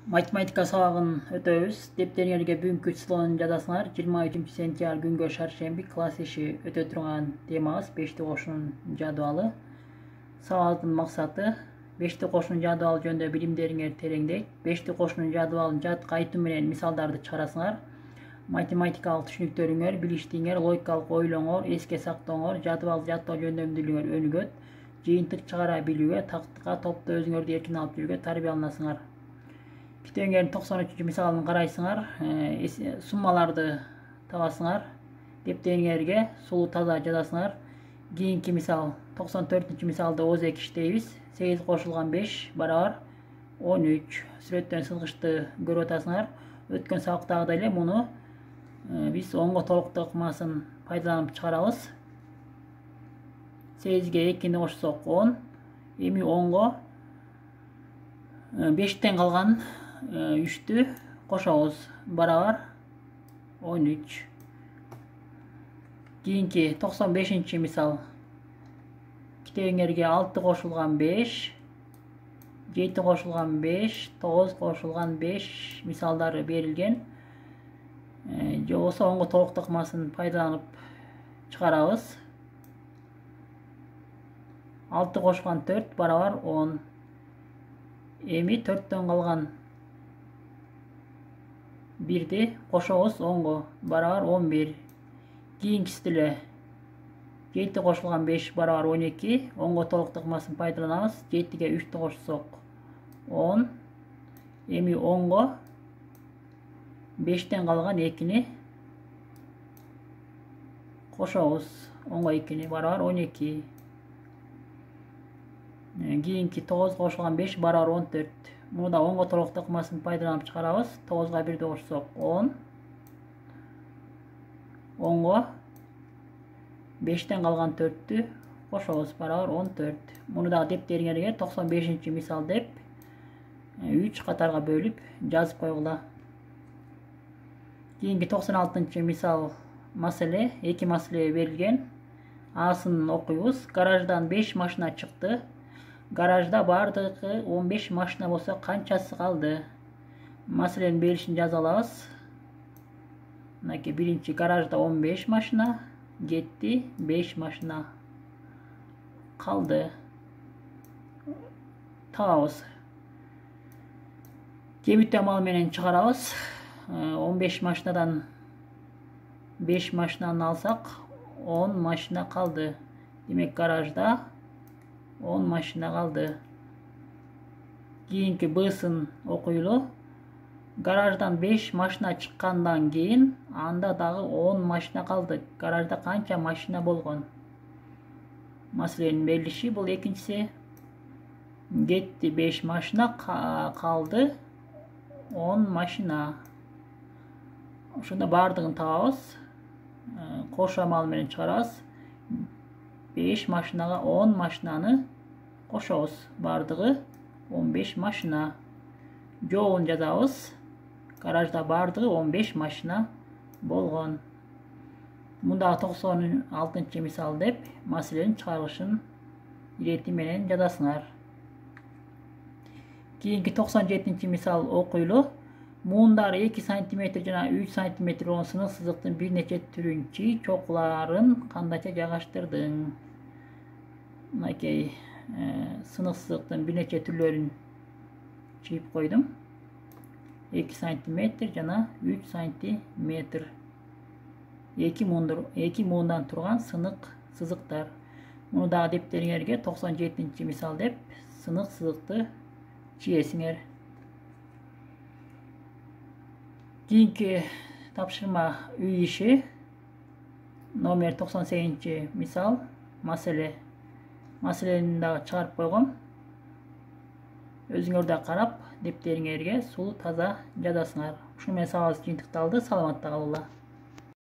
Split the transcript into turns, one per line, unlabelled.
Математика сабагын өтөбүз. Дептериңерге бүгүнкү числонун жазасыңар. 23-сентябрь күнгө шаршемби класс иши өтө турган темабыз 5ти кошуунун жадыбалы. Сабактын максаты 5ти кошуунун жадыбалы жөнүндө билимдериңер тереңдейт. 5ти кошуунун жадыбалын жат кайтуу менен мисалдарды чыгарасыңар. Математикалык түшүнүктөрүңөр, билиштиңер, логикалык ойлооңор, эске сактооңор, жадыбал жаттоо жөндөмдүүлүгүңөр өнүгөт. Жыйынтык чыгара билүүгө, тактыкка, топто өзүңөрдү эркин алып жүрүүгө тарбияланасыңар. Китебиңердин 93 мисалын карайсыңар, суммаларды табасыңар. Дептериңерге сулуу таза жазасыңар. Кийинки мисал 94 мисалды ooз эки иштейбиз. 8 кошулган 5 барабар 13. Сүрөттөн сызгычты көрүп атасыңар. Өткөн сабактагыдай эле муну биз онго толуктуу ыкмасын пайдаланып чыгарабыз. 8ге 2-ни кошсок 10. Эми 10го 5тен калган 3-тү кошобуз. Барабар 13. Кийинки 95 мисал. Китебиңерге 6 кошулган 5, 7 кошулган 5, 9 кошулган 5 мисалдары берилген. Же болбосо онго толуктуу ыкмасын пайдаланып чыгарабыз. 6 кошулган 4 барабар 10. Эми 4төн калган 1ди кошобуз 10го. Барабар 11. Кийинкиси деле 7 кошулган 5 барабар 12. 10го толуктуу ыкмасын пайдаланабыз. 7ге 3тү кошсок 10. Эми 10го 5тен калган 2-ни кошобуз. 10го 2-ни барабар 12. Кийинки 9 кошулган 5 барабар 14. Муну да 10го толуктуу ыкмасын пайдаланып чыгарабыз. 9га 1ди кошсок 10. 10го 5тен калган 4-тү кошобуз. Барабар 14. Муну да дептериңерге 95 мисал деп 3 катарга бөлүп жазып койгула. Кийинки 96 мисал маселе. 2 маселе берилген. Асын окуйбуз. Гараждан 5 машина чыкты. Гаражда бардыгы 15 машина болсо канчасы калды? Маселенин берилишин жаза алабыз. Мынакей биринчи гаражда 15 машина кетти, 5 машина калды. Табабыз. Кемитүү амалы менен чыгарабыз. 15 машинадан 5 машинаны алсак 10 машина калды. Демек гаражда 10 машина калды. Кийинки Б'сын окуйлу. Гараждан 5 машина чыккандан кийин анда дагы 10 машина калды. Гаражда канча машина болгон? Маселенин берилиши бул экинчиси. Кетти 5 машина, калды 10 машина. Ошондо бардыгын табабыз. Кошуу амалы менен чыгарабыз. 5 машинага 10 машинаны кошобуз. Бардыгы 15 машина. Жообун жазабыз. Гаражда бардыгы 15 машина болгон. Мундагы 96 мисал деп маселенин чыгарылышын ирети менен жазасыңар. Кийинки 97 мисал окуйлу. Муундары 2 см жана 3 см болгон сынык сызыктын бир нече түрүн чий, чокуларын кандайча жайгаштырдың? Мынакей сынык сызыктын бир нече түрлөрүн чийип койдум. 2 см жана 3 см. 2 муундан турган сынык сызыктар. Муну дагы дептериңерге 97 мисал деп сынык сызыкты чийесиңер. Кийинки тапшырма үй иши номер 98 мисал маселе. Маселени дагы чыгарып койгом. Өзүңөр да карап, дептериңерге сулуу таза жазасыңар. Ушуну менен сабагыбыз жыйынтыкталды. Саламатта калгыла.